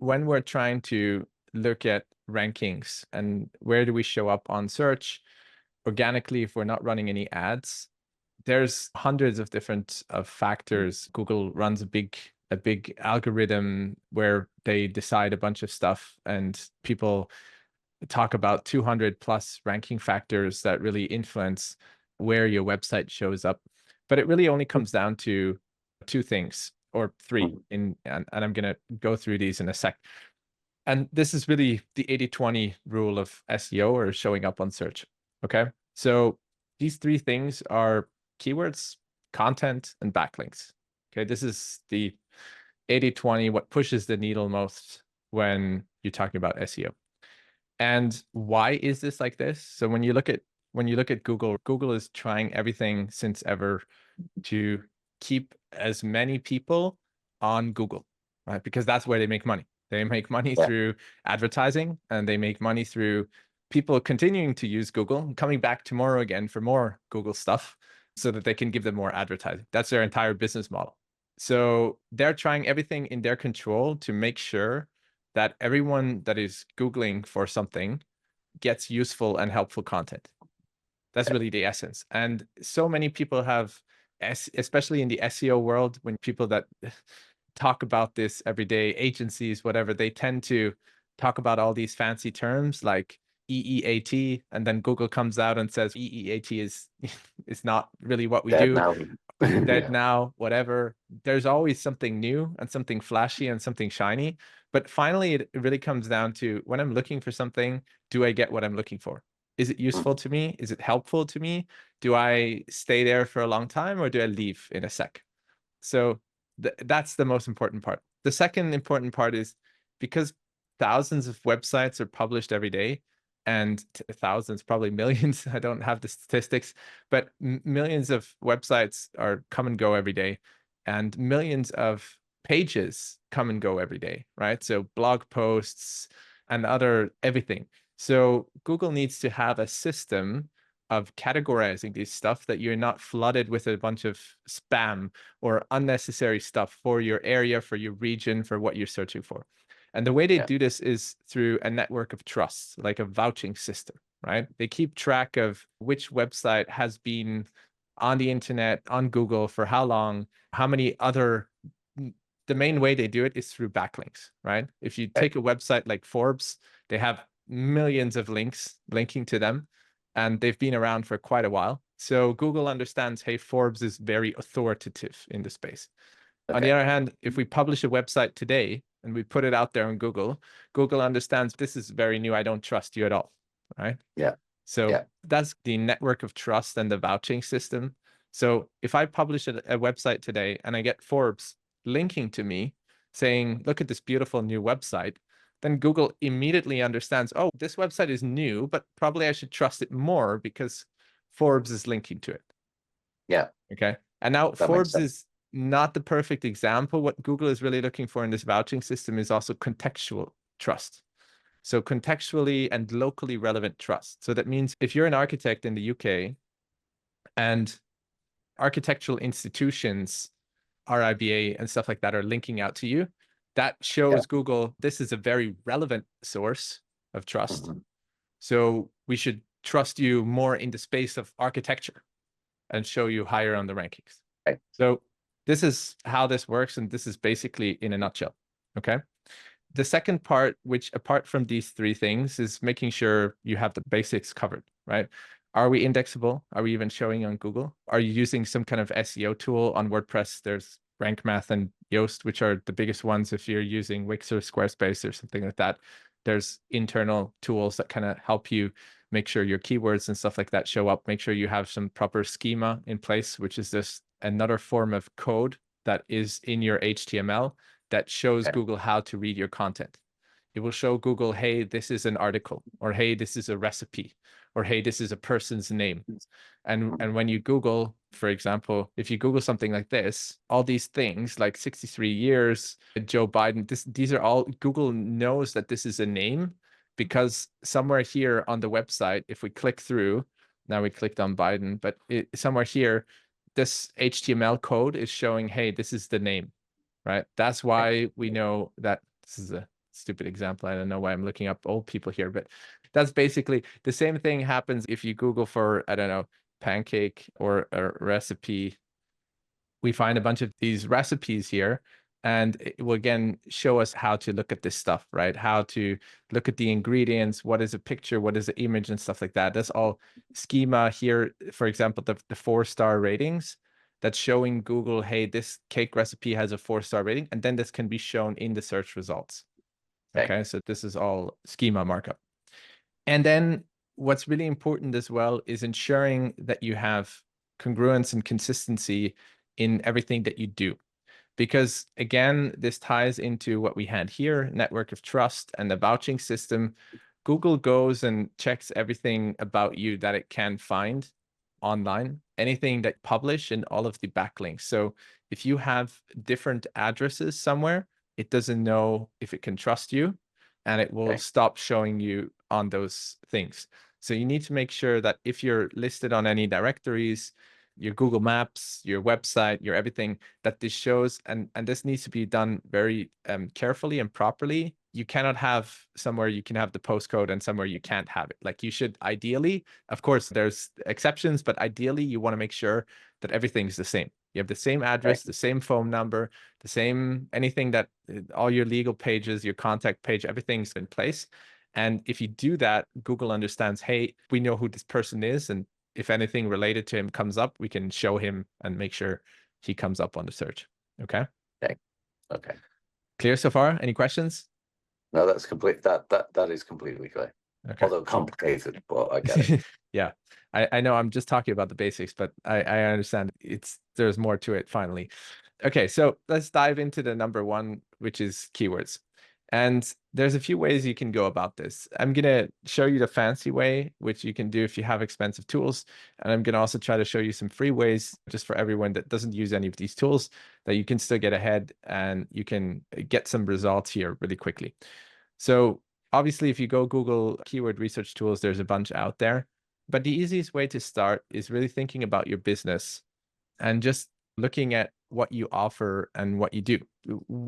when we're trying to look at rankings and where do we show up on search organically if we're not running any ads, there's hundreds of different factors. Google runs a big algorithm where they decide a bunch of stuff, and people talk about 200 plus ranking factors that really influence where your website shows up. But it really only comes down to two things or three, and I'm going to go through these in a sec. And this is really the 80-20 rule of SEO, or showing up on search. Okay. So these three things are keywords, content, and backlinks. Okay. This is the 80-20, what pushes the needle most when you're talking about SEO. And why is this like this? So when you look at Google, Google is trying everything since ever to keep as many people on Google, right? Because that's where they make money. They make money through advertising, and they make money through people continuing to use Google and coming back tomorrow again for more Google stuff so that they can give them more advertising. That's their entire business model. So they're trying everything in their control to make sure that everyone that is Googling for something gets useful and helpful content. That's really the essence. And so many people have, especially in the SEO world, when people that talk about this every day, agencies, whatever, they tend to talk about all these fancy terms like EEAT, and then Google comes out and says EEAT is not really what we do. Now. Dead now, whatever. There's always something new and something flashy and something shiny. But finally, it really comes down to, when I'm looking for something, do I get what I'm looking for? Is it useful to me? Is it helpful to me? Do I stay there for a long time, or do I leave in a sec? So that's the most important part. The second important part is, because thousands of websites are published every day, and thousands, probably millions, I don't have the statistics, but millions of websites are come and go every day, and millions of pages come and go every day, right? So blog posts and other everything. So Google needs to have a system of categorizing this stuff, that you're not flooded with a bunch of spam or unnecessary stuff for your area, for your region, for what you're searching for. And the way they do this is through a network of trust, like a vouching system, right? They keep track of which website has been on the internet, on Google for how long, how many other. The main way they do it is through backlinks, right? If you take a website like Forbes, they have millions of links linking to them, and they've been around for quite a while. So Google understands, hey, Forbes is very authoritative in the space. On the other hand, if we publish a website today and we put it out there on Google, Google understands this is very new. I don't trust you at all, right? So that's the network of trust and the vouching system. So if I publish a website today and I get Forbes linking to me saying, look at this beautiful new website, then Google immediately understands, oh, this website is new, but probably I should trust it more because Forbes is linking to it. Okay. And now Forbes is not the perfect example. What Google is really looking for in this vouching system is also contextual trust. So contextually and locally relevant trust. So that means if you're an architect in the UK and architectural institutions, RIBA and stuff like that, are linking out to you, that shows Google this is a very relevant source of trust. So we should trust you more in the space of architecture and show you higher on the rankings. So this is how this works, and this is basically in a nutshell. Okay. The second part, which apart from these three things, is making sure you have the basics covered, right? Are we indexable? Are we even showing on Google? Are you using some kind of SEO tool on WordPress? There's Rank Math and Yoast, which are the biggest ones. If you're using Wix or Squarespace or something like that, there's internal tools that kind of help you make sure your keywords and stuff like that show up. Make sure you have some proper schema in place, which is just another form of code that is in your HTML that shows Google how to read your content. It will show Google, hey, this is an article, or hey, this is a recipe, or hey, this is a person's name. And when you Google, for example, if you Google something like this, all these things like 63 years, Joe Biden, these are all, Google knows that this is a name, because somewhere here on the website, if we click through, now we clicked on Biden, but somewhere here, this HTML code is showing, hey, this is the name, right? That's why we know that this is a stupid example. I don't know why I'm looking up old people here, but that's basically the same thing happens if you Google for, I don't know, pancake or a recipe. We find a bunch of these recipes here, and it will again show us how to look at this stuff, right? How to look at the ingredients, what is a picture, what is the image, and stuff like that. That's all schema here. For example, the 4-star ratings, that's showing Google, hey, this cake recipe has a 4-star rating, and then this can be shown in the search results. Okay, so this is all schema markup. And then what's really important as well is ensuring that you have congruence and consistency in everything that you do. Because again, this ties into what we had here, network of trust and the vouching system. Google goes and checks everything about you that it can find online, anything that you publish and all of the backlinks. So if you have different addresses somewhere, it doesn't know if it can trust you, and it will stop showing you on those things. So you need to make sure that if you're listed on any directories, your Google Maps, your website, your everything, that this shows, and this needs to be done very carefully and properly. You cannot have somewhere you can have the postcode and somewhere you can't have it. Like, you should ideally, of course, there's exceptions, but ideally you want to make sure that everything's the same. You have the same address, the same phone number, the same anything, that all your legal pages, your contact page, everything's in place. And if you do that, Google understands, hey, we know who this person is, and if anything related to him comes up, we can show him and make sure he comes up on the search. Okay. Okay. Clear so far? Any questions? No, that's complete. That is completely clear. Okay. Although complicated, but I get it. Yeah, I know I'm just talking about the basics, but I understand there's more to it finally. Okay, so let's dive into the number one, which is keywords. And there's a few ways you can go about this. I'm going to show you the fancy way, which you can do if you have expensive tools. And I'm going to also try to show you some free ways, just for everyone that doesn't use any of these tools, that you can still get ahead and you can get some results here really quickly. So obviously, if you go Google keyword research tools, there's a bunch out there. But the easiest way to start is really thinking about your business and just looking at what you offer and what you do.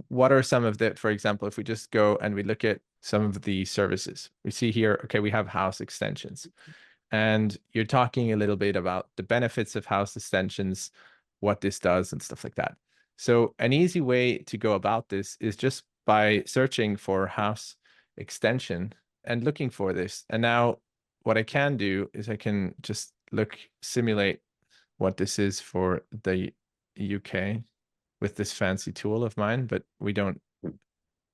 What are some of the, for example, if we just go and we look at some of the services, we see here, okay, we have house extensions. And you're talking a little bit about the benefits of house extensions, what this does and stuff like that. So an easy way to go about this is just by searching for house extension and looking for this. And now what I can do is I can just simulate what this is for the UK with this fancy tool of mine, but we don't,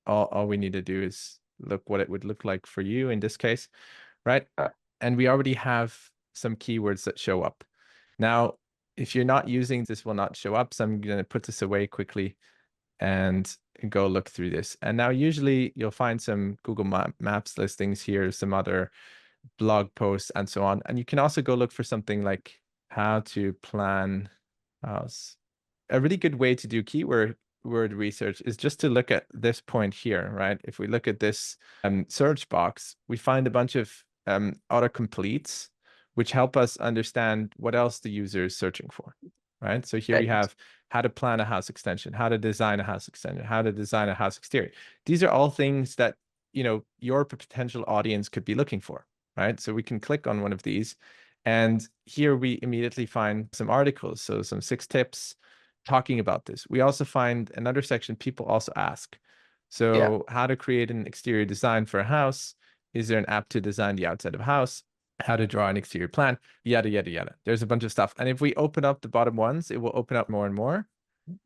all we need to do is look what it would look like for you in this case, right? And we already have some keywords that show up. Now, if you're not using this, will not show up. So I'm going to put this away quickly and go look through this. And now usually you'll find some Google Maps listings here, some other blog posts and so on. And you can also go look for something like how to plan house. A really good way to do keyword research is just to look at this point here, right? If we look at this search box, we find a bunch of autocompletes, which help us understand what else the user is searching for, right? So here we have how to plan a house extension, how to design a house extension, how to design a house exterior. These are all things that, you know, your potential audience could be looking for, right? So we can click on one of these, and here we immediately find some articles. So some 6 tips talking about this. We also find another section, people also ask. So how to create an exterior design for a house. Is there an app to design the outside of a house? How to draw an exterior plan, yada, yada, yada. There's a bunch of stuff. And if we open up the bottom ones, it will open up more and more.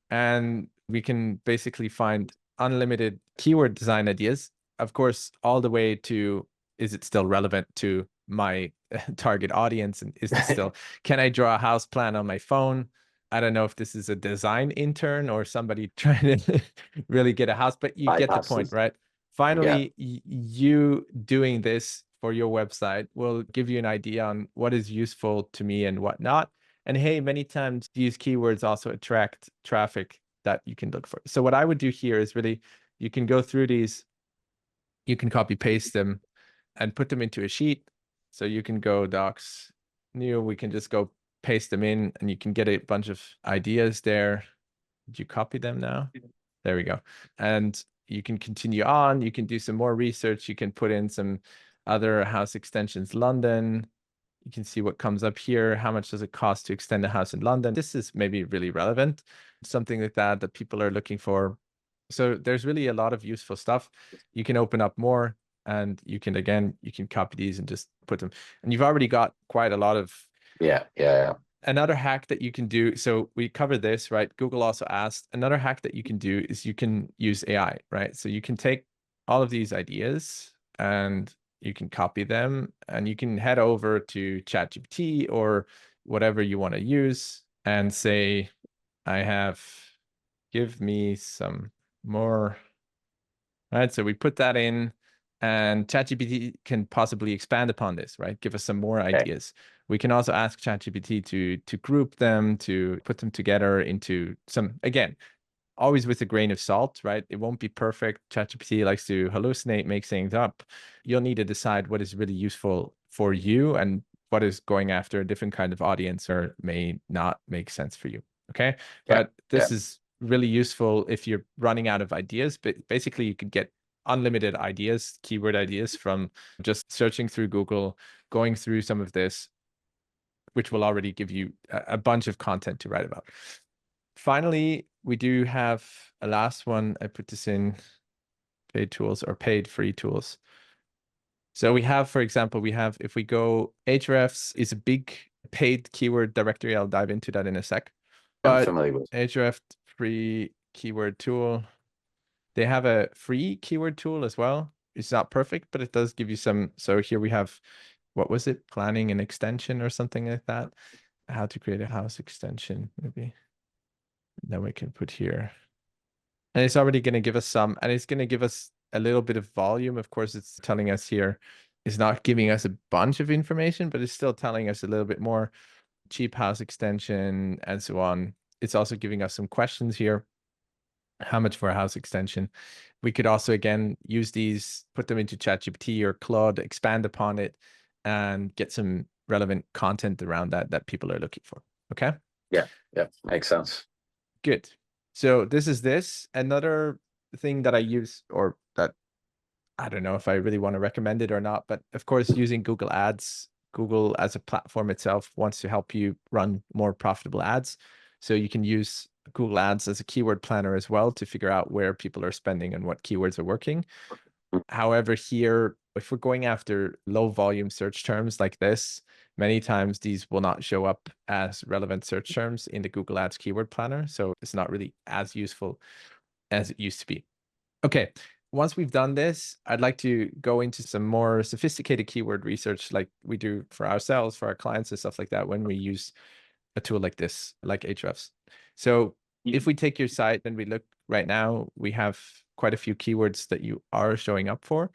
And we can basically find unlimited keyword design ideas. Of course, all the way to, is it still relevant to my target audience? And is it still, can I draw a house plan on my phone? I don't know if this is a design intern or somebody trying to really get a house, but you get the point, right? Finally, you doing this for your website will give you an idea on what is useful to me and what not. And hey, many times these keywords also attract traffic that you can look for. So what I would do here is really, you can go through these, you can copy paste them and put them into a sheet. So you can go docs new, we can just go paste them in and you can get a bunch of ideas there. Did you copy them now? There we go. And you can continue on, you can do some more research, you can put in some other house extensions, London. You can see what comes up here. How much does it cost to extend a house in London? This is maybe really relevant, something like that that people are looking for. So there's really a lot of useful stuff. You can open up more, and you can, again, you can copy these and just put them. And you've already got quite a lot of. Yeah. Another hack that you can do, so we covered this, right? Google also asked, another hack that you can do is you can use AI, right? So you can take all of these ideas and you can copy them, and you can head over to ChatGPT or whatever you want to use and say, give me some more, right? So we put that in, and ChatGPT can possibly expand upon this, right? Give us some more Okay. ideas. We can also ask ChatGPT to group them, to put them together into some, again, always with a grain of salt, right? It won't be perfect. ChatGPT likes to hallucinate, make things up. You'll need to decide what is really useful for you and what is going after a different kind of audience or may not make sense for you. Okay. Yeah. But this is really useful if you're running out of ideas. But basically, you could get unlimited ideas, keyword ideas, from just searching through Google, going through some of this, which will already give you a bunch of content to write about. Finally, we do have a last one. I put this in paid tools or paid free tools. So we have, for example, if we go, Ahrefs is a big paid keyword directory. I'll dive into that in a sec. I'm But familiar with. Ahrefs free keyword tool. They have a free keyword tool as well. It's not perfect, but it does give you some. So here we have, what was it? Planning an extension or something like that. How to create a house extension, maybe. Then we can put here. And it's already going to give us some, and it's going to give us a little bit of volume. Of course, it's telling us here, it's not giving us a bunch of information, but it's still telling us a little bit more. Cheap house extension and so on. It's also giving us some questions here. How much for a house extension? We could also, again, use these, put them into ChatGPT or Claude, expand upon it, and get some relevant content around that people are looking for. Okay. Yeah. Makes sense. Good. So this is this. Another thing that I use, or that I don't know if I really want to recommend it or not, but of course, using Google Ads, Google as a platform itself wants to help you run more profitable ads. So you can use Google Ads as a keyword planner as well to figure out where people are spending and what keywords are working. However, here, if we're going after low volume search terms like this, many times these will not show up as relevant search terms in the Google Ads keyword planner. So it's not really as useful as it used to be. Okay, once we've done this, I'd like to go into some more sophisticated keyword research like we do for ourselves, for our clients and stuff like that when we use a tool like this, like Ahrefs. So if we take your site and we look right now, we have quite a few keywords that you are showing up for,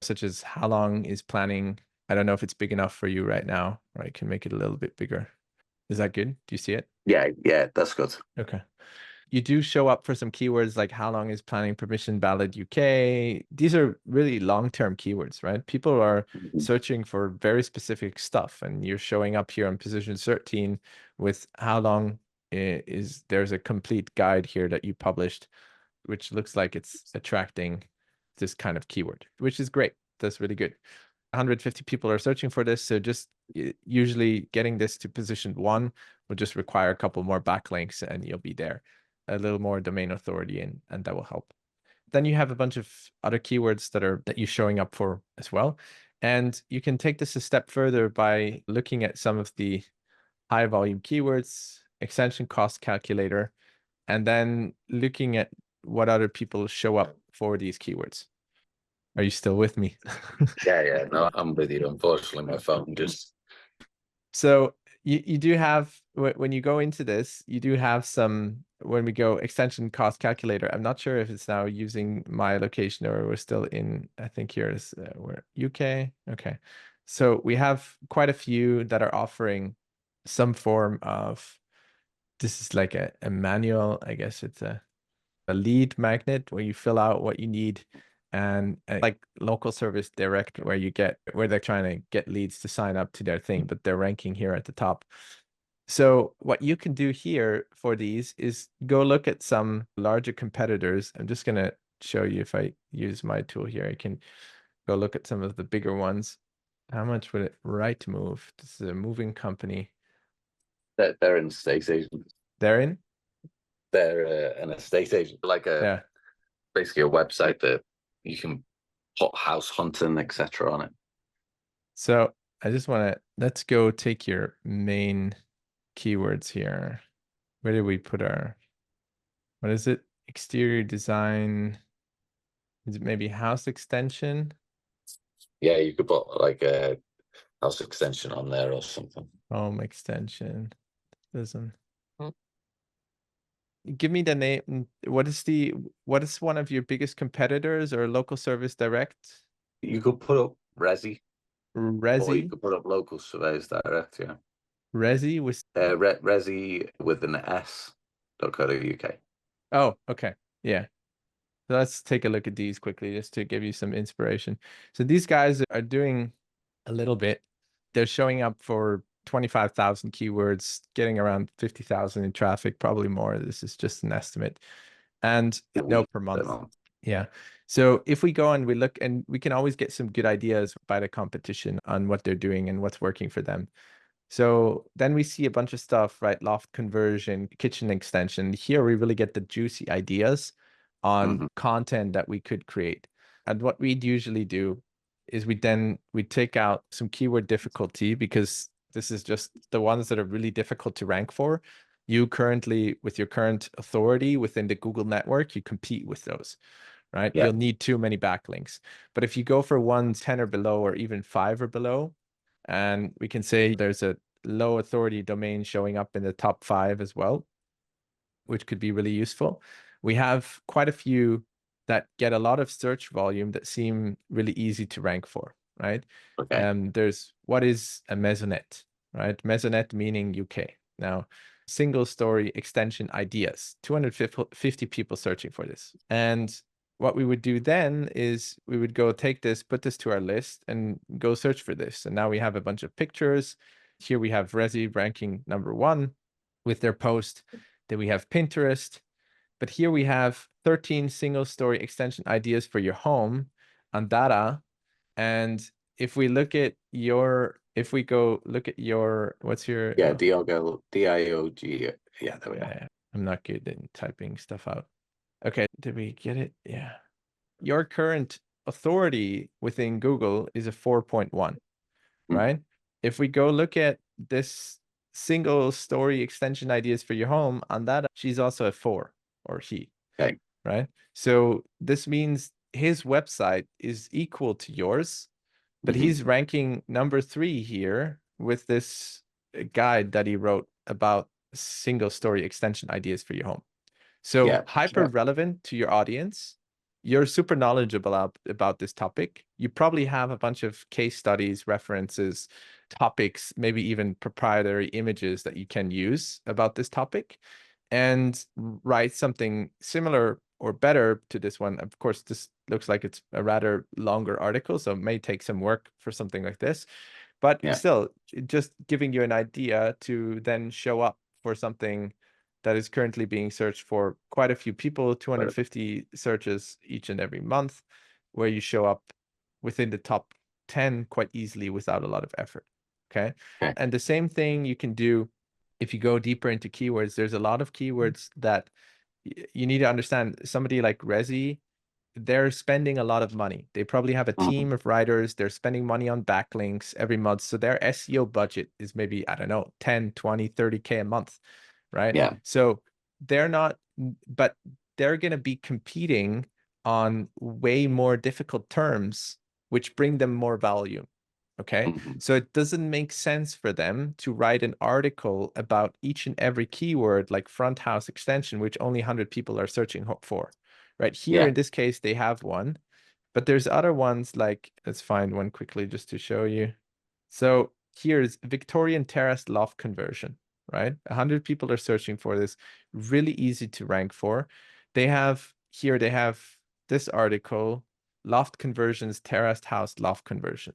such as how long is planning. I don't know if it's big enough for you right now, or I can make it a little bit bigger. Is that good? Do you see it? Yeah, that's good. Okay. You do show up for some keywords like how long is planning permission valid UK. These are really long-term keywords, right? People are searching for very specific stuff, and you're showing up here on position 13 with how long is there's a complete guide here that you published, which looks like it's attracting this kind of keyword, which is great. That's really good. 150 people are searching for this. So just usually getting this to position 1 will just require a couple more backlinks and you'll be there. A little more domain authority, and that will help. Then you have a bunch of other keywords that you're showing up for as well. And you can take this a step further by looking at some of the high volume keywords, extension cost calculator, and then looking at what other people show up for these keywords. Are you still with me? Yeah. No, I'm with you. Unfortunately, my phone just. So you do have, when you go into this, you do have some, when we go extension cost calculator, I'm not sure if it's now using my location or we're still in, I think here is we're UK. Okay. So we have quite a few that are offering some form of, this is like a manual, I guess it's a lead magnet where you fill out what you need, and like local service direct where they're trying to get leads to sign up to their thing, but they're ranking here at the top. So what you can do here for these is go look at some larger competitors. I'm just going to show you if I use my tool here. I can go look at some of the bigger ones. How much would it Rightmove? This is a moving company. They're an estate agent. They're in? They're an estate agent, like Yeah. basically a website that you can put house hunting, etc. on it. So I just want to, let's go take your main keywords here. Where did we put our, what is it? Exterior design. Is it maybe house extension? Yeah, you could put like a house extension on there or something. Home extension. Doesn't. Give me the name. What is one of your biggest competitors or local service direct? You could put up Resi, or you Resi. could put up local surveys direct. Yeah, Resi was. Resi with an s.co.uk. Oh, okay. Yeah. So let's take a look at these quickly just to give you some inspiration. So these guys are doing a little bit. They're showing up for 25,000 keywords, getting around 50,000 in traffic, probably more. This is just an estimate. And A no, week per per month. month. Yeah. So if we go and we look, and we can always get some good ideas by the competition on what they're doing and what's working for them. So then we see a bunch of stuff, right? Loft conversion, kitchen extension. Here we really get the juicy ideas on content that we could create. And what we'd usually do is we take out some keyword difficulty, because this is just the ones that are really difficult to rank for. You currently, with your current authority within the Google network, you compete with those, right? Yeah, You'll need too many backlinks. But if you go for 1, 10 or below, or even 5 or below, and we can say there's a low authority domain showing up in the top 5 as well, which could be really useful. We have quite a few that get a lot of search volume that seem really easy to rank for, right? okay. There's what is a maisonette, right? Maisonette meaning UK. Now, single story extension ideas, 250 people searching for this. And what we would do then is we would go take this, put this to our list, and go search for this. And now we have a bunch of pictures. Here we have Resi ranking #1 with their post. Then we have Pinterest. But here we have 13 single story extension ideas for your home on data. And if we look at your, if we go look at your, what's your, Yeah, Diog. Yeah, there we go. I'm not good in typing stuff out. Okay, did we get it? Yeah. Your current authority within Google is a 4.1, right? If we go look at this single story extension ideas for your home on that, she's also a 4, or he, Okay. right? So this means his website is equal to yours, but he's ranking #3 here with this guide that he wrote about single story extension ideas for your home. So Yeah, hyper relevant to your audience. You're super knowledgeable about this topic. You probably have a bunch of case studies, references, topics, maybe even proprietary images that you can use about this topic, and write something similar or better to this one. Of course, this looks like it's a rather longer article, so it may take some work for something like this. But yeah, still, just giving you an idea to then show up for something that is currently being searched for quite a few people, 250 searches each and every month, where you show up within the top 10 quite easily without a lot of effort. Okay. okay. And the same thing you can do if you go deeper into keywords. There's a lot of keywords that you need to understand. Somebody like Resi, they're spending a lot of money. They probably have a team of writers. They're spending money on backlinks every month. So their SEO budget is maybe, I don't know, 10, 20, 30K a month, right? Yeah. So they're not, but they're going to be competing on way more difficult terms, which bring them more value. Okay. So it doesn't make sense for them to write an article about each and every keyword like front house extension, which only 100 people are searching for. Right here, Yeah. in this case, they have one, but there's other ones like, let's find one quickly just to show you. So here's Victorian terrace loft conversion, right? 100 people are searching for this, really easy to rank for. They have this article, loft conversions, terraced house loft conversion.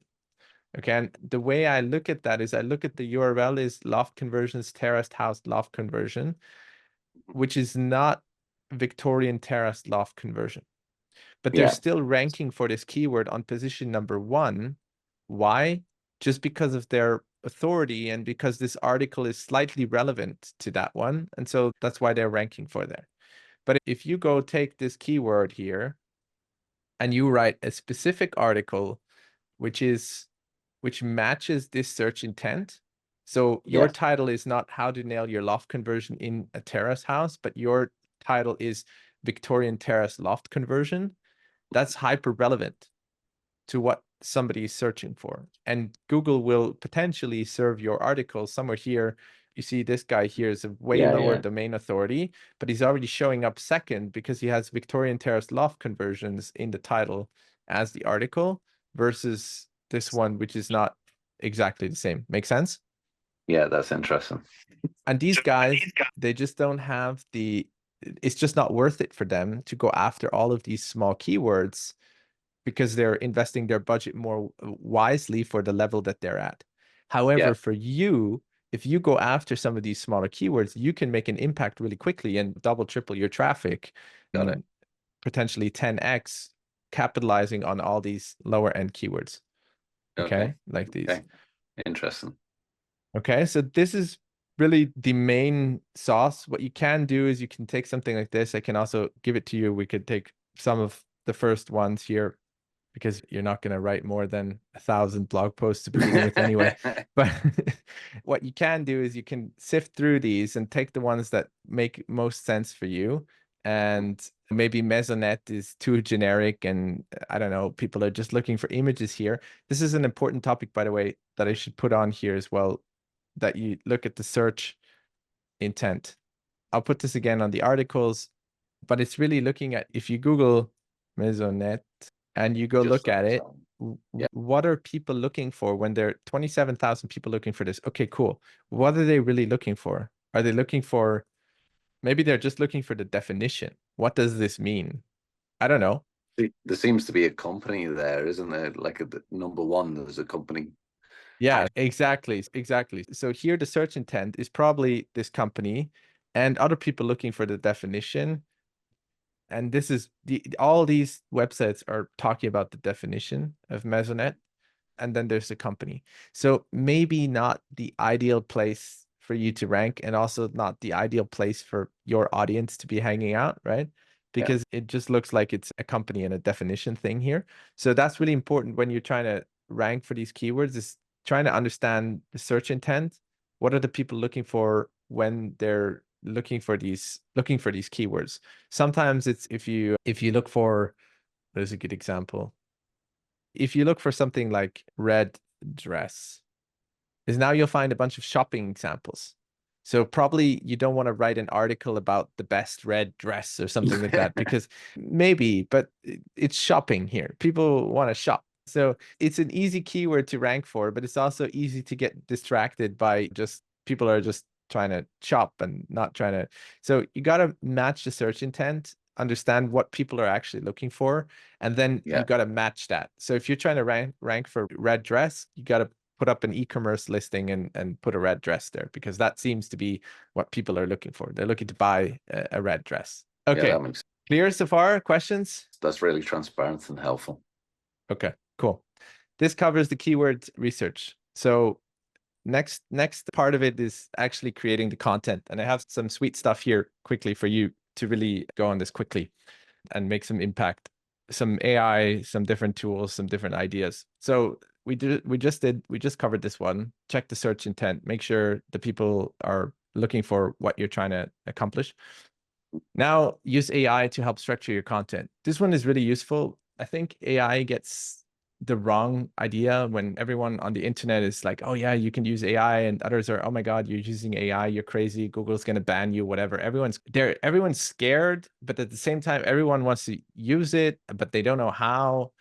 Okay, and the way I look at that is I look at the URL is loft conversions, terraced house loft conversion, which is not Victorian terrace loft conversion. but they're Yeah. still ranking for this keyword on position number 1. Why? Just because of their authority and because this article is slightly relevant to that one. And so that's why they're ranking for there. But if you go take this keyword here and you write a specific article which matches this search intent. So your Yeah. title is not how to nail your loft conversion in a terrace house, but your title is Victorian terrace loft conversion. That's hyper relevant to what somebody is searching for. And Google will potentially serve your article somewhere here. You see this guy here is a way Yeah. lower Yeah. domain authority, but he's already showing up second because he has Victorian terrace loft conversions in the title as the article versus this one, which is not exactly the same. Make sense? Yeah. That's interesting. And these guys, they just don't have it's just not worth it for them to go after all of these small keywords because they're investing their budget more wisely for the level that they're at. However, Yeah. for you, if you go after some of these smaller keywords, you can make an impact really quickly and double, triple your traffic Got it. and potentially 10x capitalizing on all these lower end keywords. Okay. Okay, like these. Okay. Interesting. Okay, so this is really the main sauce. What you can do is you can take something like this. I can also give it to you. We could take some of the first ones here because you're not going to write more than 1,000 blog posts to begin with anyway. But what you can do is you can sift through these and take the ones that make most sense for you. And maybe Maisonette is too generic and I don't know, people are just looking for images here. This is an important topic, by the way, that I should put on here as well, that you look at the search intent. I'll put this again on the articles, but it's really looking at if you Google Maisonette and you go Just look at like it, so. Yeah. what are people looking for when there are 27,000 people looking for this? Okay, cool. What are they really looking for? Are they looking for, maybe they're just looking for the definition. What does this mean? I don't know. There seems to be a company there, isn't there? Like at the number one, there's a company. Yeah, exactly. Exactly. So here the search intent is probably this company and other people looking for the definition. And this is all these websites are talking about the definition of Maisonette, and then there's the company. So maybe not the ideal place for you to rank, and also not the ideal place for your audience to be hanging out, right? Yeah. Because it just looks like it's a company and a definition thing here. So that's really important when you're trying to rank for these keywords, is trying to understand the search intent. What are the people looking for when they're looking for these keywords? Sometimes it's if you look for, there's a good example. If you look for something like red dress, is now you'll find a bunch of shopping examples. So probably you don't want to write an article about the best red dress or something like that, because maybe, but it's shopping here. People want to shop. So it's an easy keyword to rank for, but it's also easy to get distracted by just people are just trying to shop and not trying to. So you got to match the search intent, understand what people are actually looking for, and then you Yeah. got to match that. So if you're trying to rank for red dress, you got to put up an e-commerce listing and put a red dress there, because that seems to be what people are looking for. They're looking to buy a red dress. Yeah, Okay. that makes Clear so far? Questions? that's really transparent and helpful. Okay, cool. This covers the keyword research. So next part of it is actually creating the content. And I have some sweet stuff here quickly for you to really go on this quickly and make some impact, some AI, some different tools, some different ideas. So we just covered this one. Check the search intent, make sure the people are looking for what you're trying to accomplish. Now use AI to help structure your content. This one is really useful. I think AI gets the wrong idea when everyone on the internet is like, oh yeah, you can use AI, and others are, oh my God, you're using AI, you're crazy, Google's gonna ban you, whatever. Everyone's scared, but at the same time, everyone wants to use it, but they don't know how.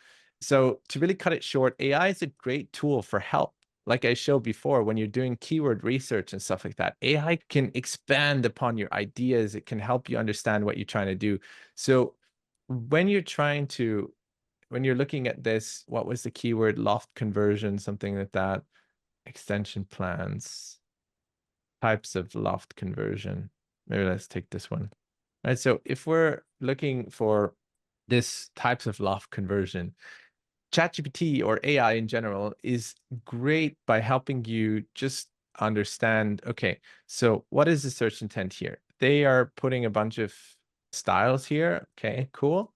So to really cut it short, AI is a great tool for help. Like I showed before, when you're doing keyword research and stuff like that, AI can expand upon your ideas. It can help you understand what you're trying to do. So when you're looking at this, what was the keyword? Loft conversion, something like that. Extension plans, types of loft conversion. Maybe let's take this one. All right. So if we're looking for this types of loft conversion. ChatGPT or AI in general is great by helping you just understand, okay, so what is the search intent here? They are putting a bunch of styles here. Okay, cool.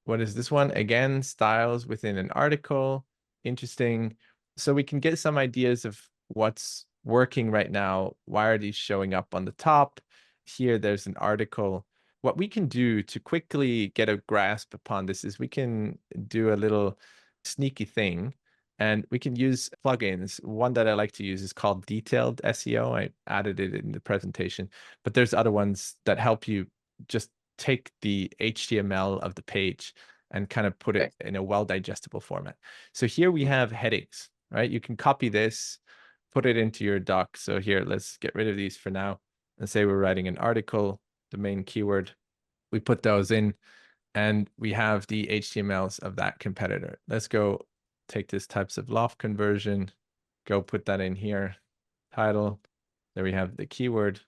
What is this one? Again, styles within an article. Interesting. So we can get some ideas of what's working right now. Why are these showing up on the top? Here, there's an article. What we can do to quickly get a grasp upon this is we can do a little sneaky thing, and we can use plugins. One that I like to use is called Detailed SEO. I added it in the presentation, but there's other ones that help you just take the HTML of the page and kind of put it Okay. in a well-digestible format. So here we have headings, right? You can copy this, put it into your doc. So here, let's get rid of these for now and say we're writing an article, the main keyword. We put those in and we have the HTMLs of that competitor. Let's go take this types of loft conversion, go put that in here, title. There we have the keyword.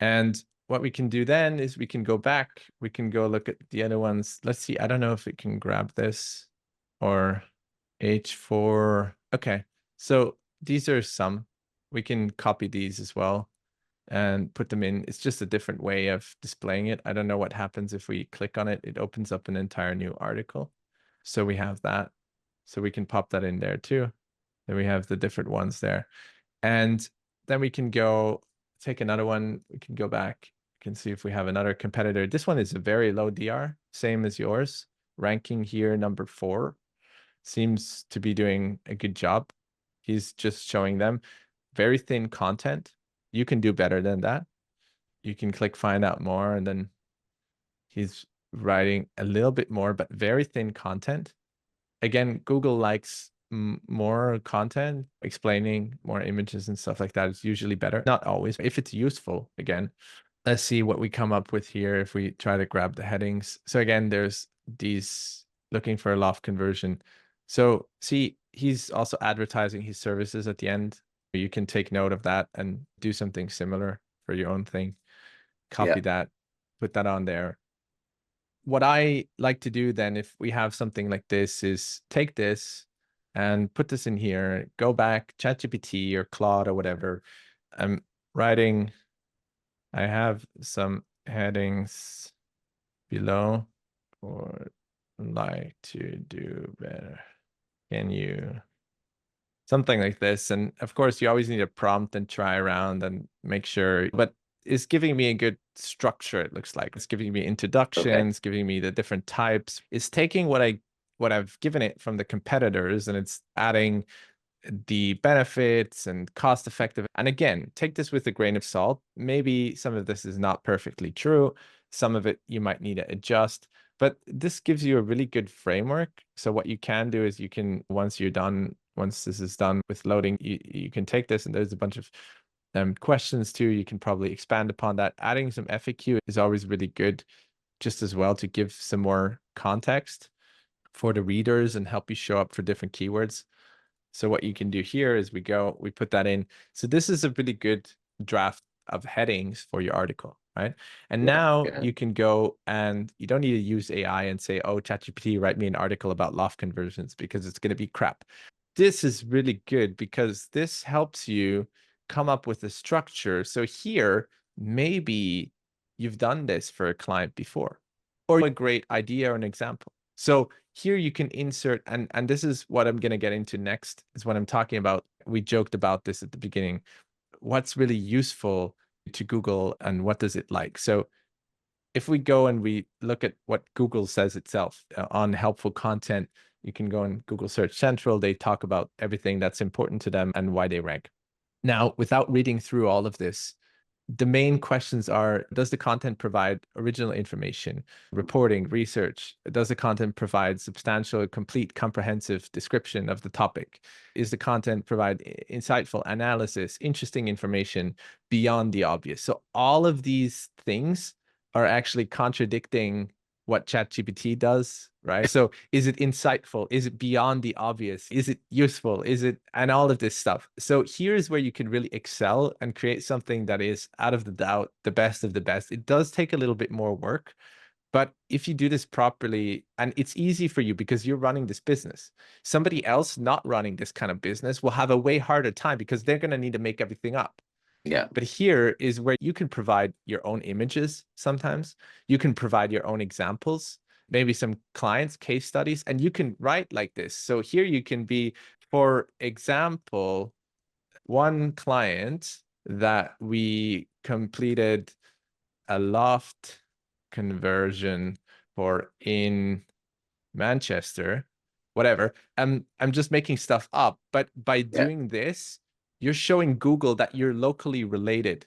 And what we can do then is we can go back, we can go look at the other ones. Let's see, I don't know if it can grab this or H4. Okay, so these are some. We can copy these as well and put them in. It's just a different way of displaying it. I don't know what happens if we click on it. It opens up an entire new article. So we have that. So we can pop that in there too. Then we have the different ones there. And then we can go take another one. We can go back. We can see if we have another competitor. This one is a very low DR, same as yours. Ranking here, number 4. Seems to be doing a good job. He's just showing them very thin content. You can do better than that. You can click find out more, and then he's writing a little bit more, but very thin content. Again, Google likes more content, explaining more images and stuff like that is usually better. Not always, if it's useful. Again, let's see what we come up with here if we try to grab the headings. So again, there's these looking for a loft conversion. So see, he's also advertising his services at the end. You can take note of that and do something similar for your own thing. Copy Yeah. that, put that on there. What I like to do then, if we have something like this, is take this and put this in here, go back, ChatGPT or Claude or whatever. I'm writing, I have some headings below or like to do better. Can you something like this? And of course, you always need a prompt and try around and make sure, but it's giving me a good structure. It looks like it's giving me Okay. introductions, giving me the different types. It's taking what I've given it from the competitors and it's adding the benefits and cost effective. And again, take this with a grain of salt. Maybe some of this is not perfectly true. Some of it you might need to adjust, but this gives you a really good framework. So what you can do is you can, once you're done, once this is done with loading, you can take this and there's a bunch of questions too. You can probably expand upon that. Adding some FAQ is always really good just as well to give some more context for the readers and help you show up for different keywords. So what you can do here is we put that in. So this is a really good draft of headings for your article, right? And Yeah. now Yeah. you can go and you don't need to use AI and say, oh, ChatGPT, write me an article about loft conversions because it's going to be crap. This is really good because this helps you come up with a structure. So here, maybe you've done this for a client before or a great idea or an example. So here you can insert, and this is what I'm going to get into next, is what I'm talking about. We joked about this at the beginning. What's really useful to Google and what does it like? So if we go and we look at what Google says itself on helpful content, you can go in Google Search Central. They talk about everything that's important to them and why they rank. Now, without reading through all of this, the main questions are, does the content provide original information, reporting, research? Does the content provide substantial, complete, comprehensive description of the topic? Is the content provide insightful analysis, interesting information beyond the obvious? So all of these things are actually contradicting what ChatGPT does, right? So is it insightful? Is it beyond the obvious? Is it useful? Is it, and all of this stuff. So here's where you can really excel and create something that is out of the doubt, the best of the best. It does take a little bit more work, But if you do this properly, and it's easy for you because you're running this business, somebody else not running this kind of business will have a way harder time because they're going to need to make everything up. Yeah. But here is where you can provide your own images sometimes. You can provide your own examples, maybe some clients, case studies, and you can write like this. So here you can be, for example, one client that we completed a loft conversion for in Manchester, whatever. I'm just making stuff up, but by Yeah. doing this, you're showing Google that you're locally related.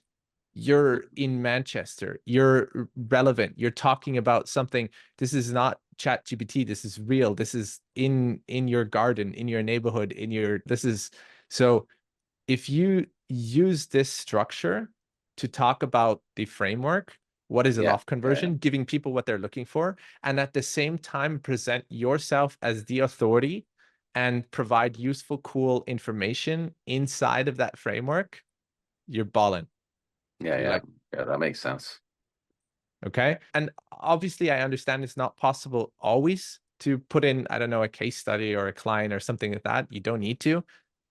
You're in Manchester. You're relevant. You're talking about something. This is not chat GPT. This is real. This is in your garden, in your neighborhood, in your this is so if you use this structure to talk about the framework, what is a Yeah. loft Yeah. conversion, giving people what they're looking for, and at the same time present yourself as the authority and provide useful, cool information inside of that framework, you're balling. Yeah. You're Yeah. like, Yeah. That makes sense. okay. And obviously, I understand it's not possible always to put in, I don't know, a case study or a client or something like that. You don't need to.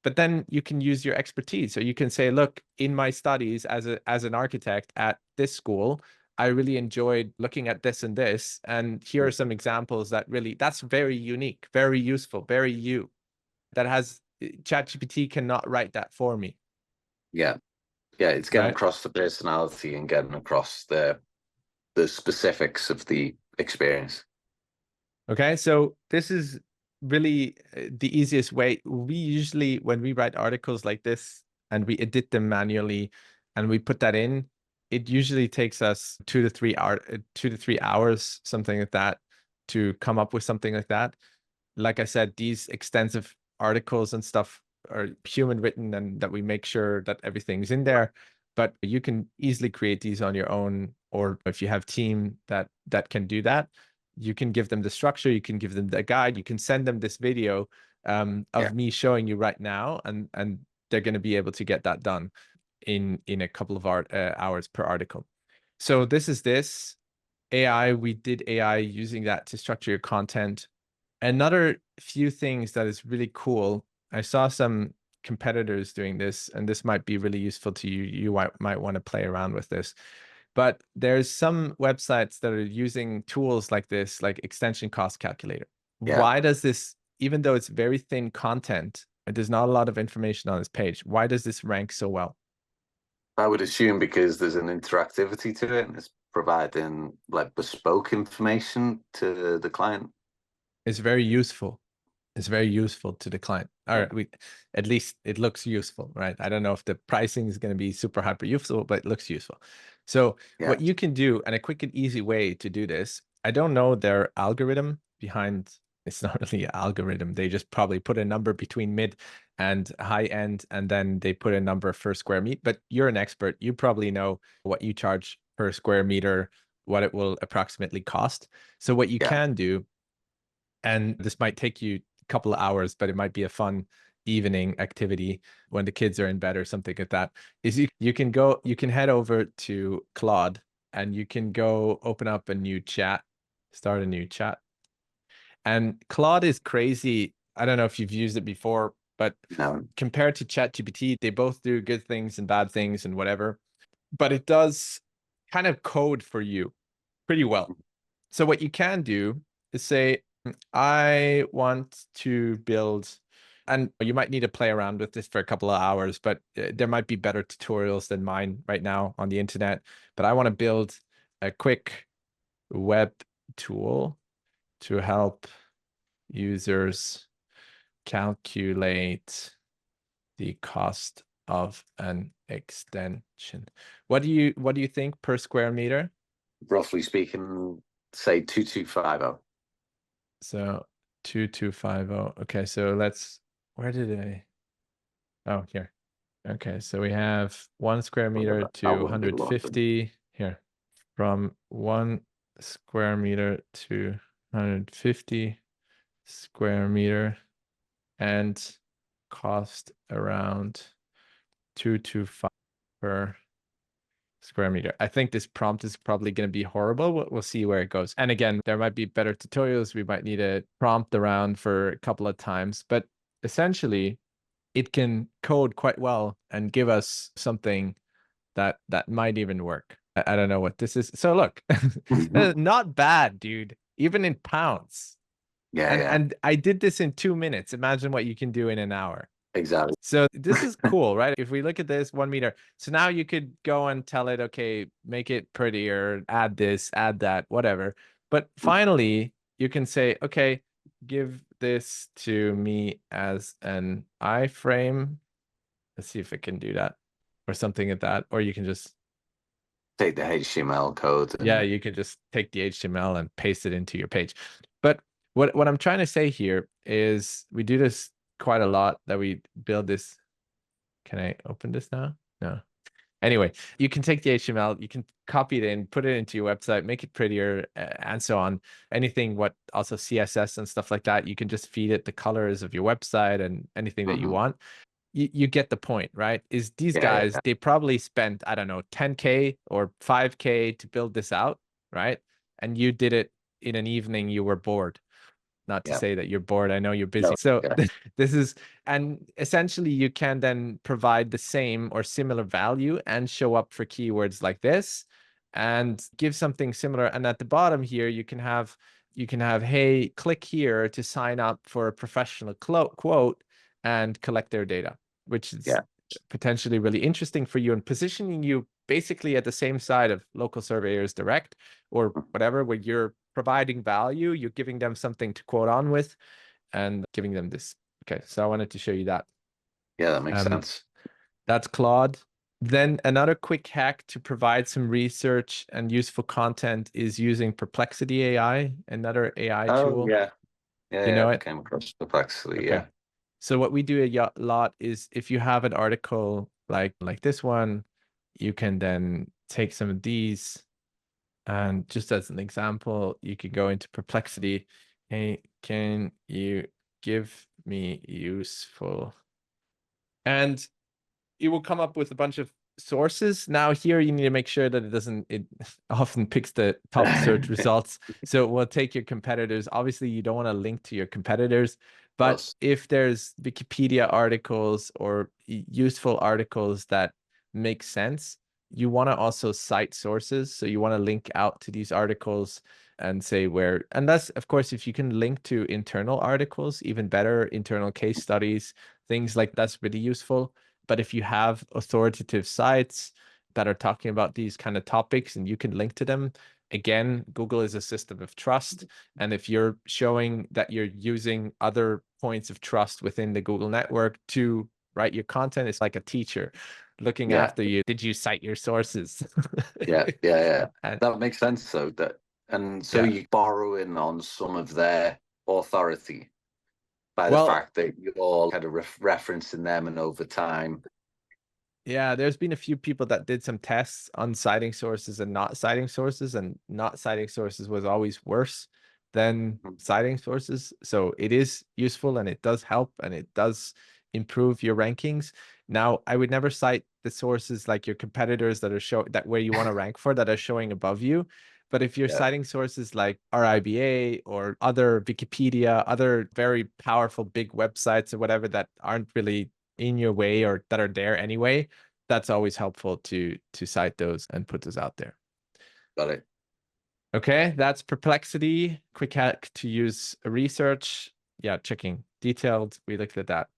But then you can use your expertise. So you can say, look, in my studies as an architect at this school, I really enjoyed looking at this and this. And here are some examples that really, that's very unique, very useful, very you. That has ChatGPT cannot write that for me, Yeah. Yeah. It's getting right? across the personality and getting across the specifics of the experience. Okay, so this is really the easiest way. We usually, when we write articles like this and we edit them manually and we put that in, it usually takes us 2 to 3 hours, something like that, to come up with something like that. Like I said, these extensive articles and stuff are human written and that we make sure that everything's in there. But you can easily create these on your own, or if you have team that can do that, you can give them the structure, you can give them the guide, you can send them this video Yeah. of me showing you right now, and they're going to be able to get that done in a couple of hours per article. So this AI. We did AI using that to structure your content. Another few things that is really cool. I saw some competitors doing this, and this might be really useful to you. You might want to play around with this. But there's some websites that are using tools like this, like extension cost calculator. Yeah. Why does this, even though it's very thin content, and there's not a lot of information on this page, why does this rank so well? I would assume because there's an interactivity to it and it's providing like bespoke information to the client. It's very useful. It's very useful to the client. All Yeah. right, at least it looks useful, right? I don't know if the pricing is going to be super hyper useful, but it looks useful. So Yeah. what you can do, and a quick and easy way to do this, I don't know their algorithm behind. It's not really an algorithm. They just probably put a number between mid and high end, and then they put a number per square meter. But you're an expert. You probably know what you charge per square meter, what it will approximately cost. So what you Yeah. can do, and this might take you a couple of hours, but it might be a fun evening activity when the kids are in bed or something like that, is you can head over to Claude and you can go open up a new chat, start a new chat. And Claude is crazy. I don't know if you've used it before, but No. compared to ChatGPT, they both do good things and bad things and whatever. But it does kind of code for you pretty well. So what you can do is say, I want to build, and you might need to play around with this for a couple of hours, but there might be better tutorials than mine right now on the internet. But I want to build a quick web tool to help users calculate the cost of an extension. What do you think per square meter? Roughly speaking, say 2250. So 2250. Okay, so where did I? Oh, here. Okay, so we have 1 square meter That to wouldn't be London. 150 here. From 1 square meter to 150 square meter and cost around 225 per square meter. I think this prompt is probably going to be horrible. We'll see where it goes. And again, there might be better tutorials. We might need to prompt around for a couple of times, but essentially it can code quite well and give us something that might even work. I don't know what this is. So look, not bad, dude, even in pounds. Yeah, And yeah, I did this in 2 minutes. Imagine what you can do in an hour. exactly. So this is cool, right? If we look at this 1 meter, so now you could go and tell it, okay, make it prettier, add this, add that, whatever. But finally, you can say, okay, give this to me as an iframe. Let's see if it can do that or something like that. Or you can just, Take the HTML code yeah, and you can just take the HTML and paste it into your page. But what I'm trying to say here is we do this quite a lot, that we build this. Can I open this now? No. Anyway, you can take the HTML, you can copy it in, put it into your website, make it prettier, and so on. Anything, what also CSS and stuff like that, you can just feed it the colors of your website and anything that you mhm. want. You get the point, right? Is these Yeah, guys, yeah, they probably spent, I don't know, 10K or 5K to build this out, right? And you did it in an evening, you were bored. Not to yeah, say that you're bored. I know you're busy. no, So yeah, this is, and essentially you can then provide the same or similar value and show up for keywords like this and give something similar. And at the bottom here, you can have, hey, click here to sign up for a professional quote and collect their data, which is yeah, potentially really interesting for you and positioning you basically at the same side of local surveyors direct or whatever, where you're providing value, you're giving them something to quote on with and giving them this. Okay, so I wanted to show you that. yeah, that makes Um, sense. that's Claude. Then another quick hack to provide some research and useful content is using Perplexity AI, another AI Oh, tool. yeah, yeah, Do you yeah, know I've it? came across Perplexity, Okay. yeah. So what we do a lot is if you have an article like this one, you can then take some of these. And just as an example, you could go into Perplexity. Hey, can you give me useful? And it will come up with a bunch of sources. Now here you need to make sure that it often picks the top search Of results. So it will take your competitors. Obviously, you don't want to link to your competitors, but course, if there's Wikipedia articles or useful articles that make sense, you want to also cite sources. So you want to link out to these articles and say where, unless, of course, if you can link to internal articles, even better, internal case studies, things like that's really useful. But if you have authoritative sites that are talking about these kind of topics and you can link to them, again, Google is a system of trust. And if you're showing that you're using other points of trust within the Google network to write your content, it's like a teacher looking yeah, after you. Did you cite your sources? yeah, yeah, yeah. And That makes sense, though. And so yeah. you borrowing on some of their authority by the Well, fact that you're kind of referencing them, and over time, yeah, there's been a few people that did some tests on citing sources and not citing sources, and not citing sources was always worse than mhm, citing sources. So it is useful and it does help and it does improve your rankings. Now, I would never cite the sources like your competitors that are that where you want to rank for that are showing above you. But if you're yeah, citing sources like RIBA or other Wikipedia, other very powerful big websites or whatever that aren't really in your way or that are there anyway, that's always helpful to cite those and put those out there. got it. Okay, that's Perplexity. Quick hack to use research. Yeah, checking detailed. We looked at that.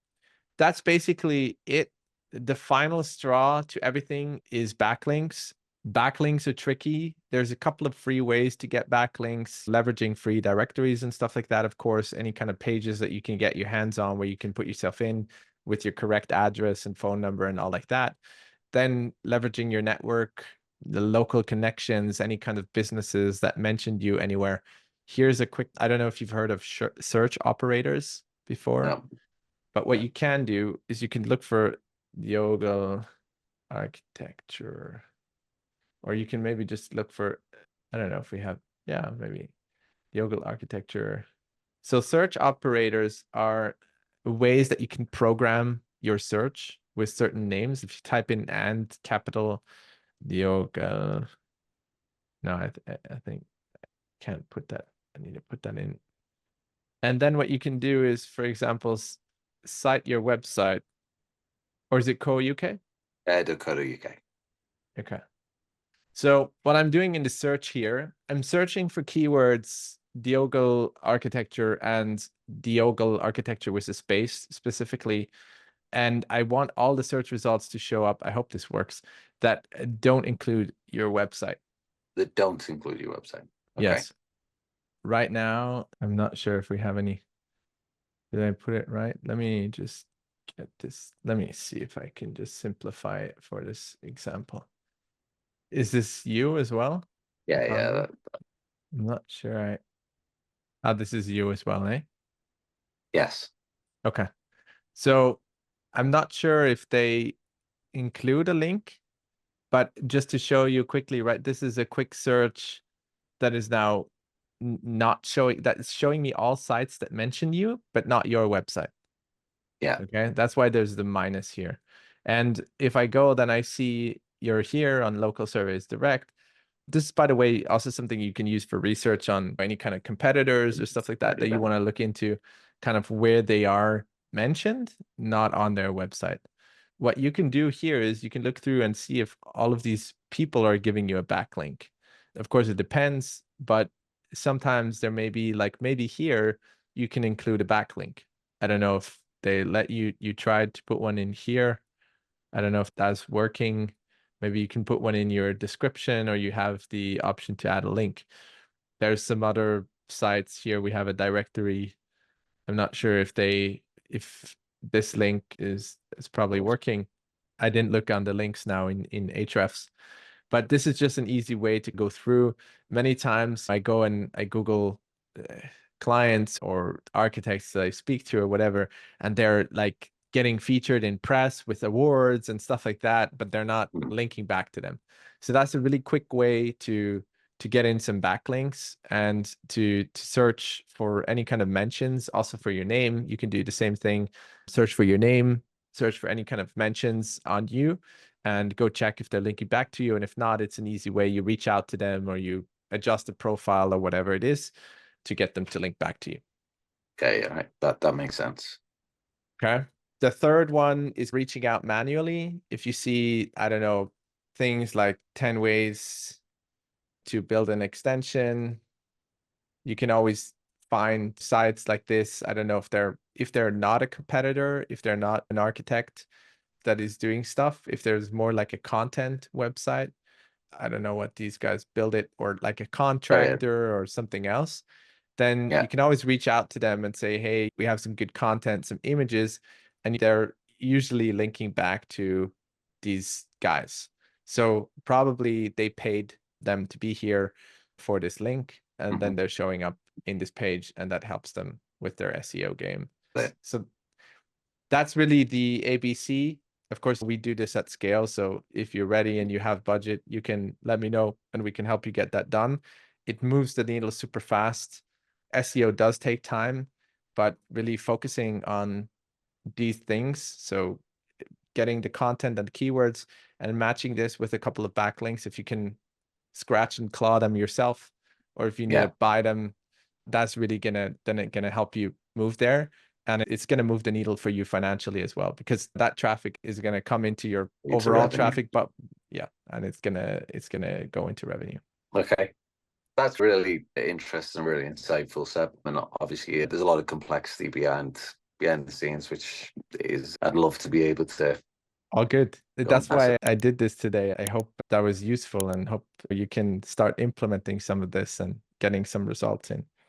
That's basically it. The final straw to everything is backlinks. Backlinks are tricky. There's a couple of free ways to get backlinks, leveraging free directories and stuff like that. Of course, any kind of pages that you can get your hands on where you can put yourself in with your correct address and phone number and all like that. Then leveraging your network, the local connections, any kind of businesses that mentioned you anywhere. Here's a quick, I don't know if you've heard of search operators before, No, but what no, you can do is you can look for yoga architecture, or you can maybe just look for, I don't know if we have, yeah, maybe yoga architecture. So search operators are ways that you can program your search with certain names. If you type in and capital Diogo. No, I think I can't put that. I need to put that in. And then what you can do is, for example, cite your website, or is it co.uk? .co.uk. Okay. So what I'm doing in the search here, I'm searching for keywords Diogo architecture and Diogo architecture with a space specifically. And I want all the search results to show up. I hope this works, that don't include your website. That don't include your website. Okay. Yes. Right now, I'm not sure if we have any. Did I put it right? Let me just get this. Let me see if I can just simplify it for this example. Is this you as well? Yeah, The yeah. founder? I'm not sure. Ah, this is you as well, eh? Yes. Okay. So I'm not sure if they include a link, but just to show you quickly, right? This is a quick search that is now not showing, that's showing me all sites that mention you, but not your website. Yeah. Okay. That's why there's the minus here. And if I go, then I see you're here on local surveys direct. This is, by the way, also something you can use for research on any kind of competitors or stuff like that you want to look into, kind of where they are mentioned, not on their website. What you can do here is you can look through and see if all of these people are giving you a backlink. Of course, it depends, but sometimes there may be, like, maybe here you can include a backlink. I don't know if they let you tried to put one in here. I don't know if that's working. Maybe you can put one in your description, or you have the option to add a link. There's some other sites here. We have a directory. I'm not sure if this link is probably working. I didn't look on the links now in Ahrefs, but this is just an easy way to go through. Many times I go and I Google clients or architects that I speak to or whatever, and they're like getting featured in press with awards and stuff like that, but they're not linking back to them. So that's a really quick way to get in some backlinks and to search for any kind of mentions. Also for your name, you can do the same thing. Search for your name, search for any kind of mentions on you, and go check if they're linking back to you. And if not, it's an easy way. You reach out to them, or you adjust the profile or whatever it is to get them to link back to you. Okay, all right. That makes sense. Okay. The third one is reaching out manually. If you see, I don't know, things like 10 ways to build an extension, you can always find sites like this. I don't know if they're not a competitor, if they're not an architect that is doing stuff, if there's more like a content website. I don't know what these guys build it, or like a contractor or something else, then Yeah. you can always reach out to them and say, hey, we have some good content, some images, and they're usually linking back to these guys. So probably they paid them to be here for this link, and then they're showing up in this page, and that helps them with their SEO game. So that's really the ABC. Of course, we do this at scale. So if you're ready and you have budget, you can let me know and we can help you get that done. It moves the needle super fast. SEO does take time, but really focusing on these things. So getting the content and the keywords and matching this with a couple of backlinks, if you can scratch and claw them yourself, or if you need to buy them, that's really gonna help you move there. And it's going to move the needle for you financially as well, because that traffic is going to come into your overall traffic, but yeah, and it's going to go into revenue. Okay. That's really interesting, really insightful, Seb. And obviously there's a lot of complexity behind the scenes, which is, I'd love to be able to. All good. That's why I did this today. I hope that was useful, and hope you can start implementing some of this and getting some results in.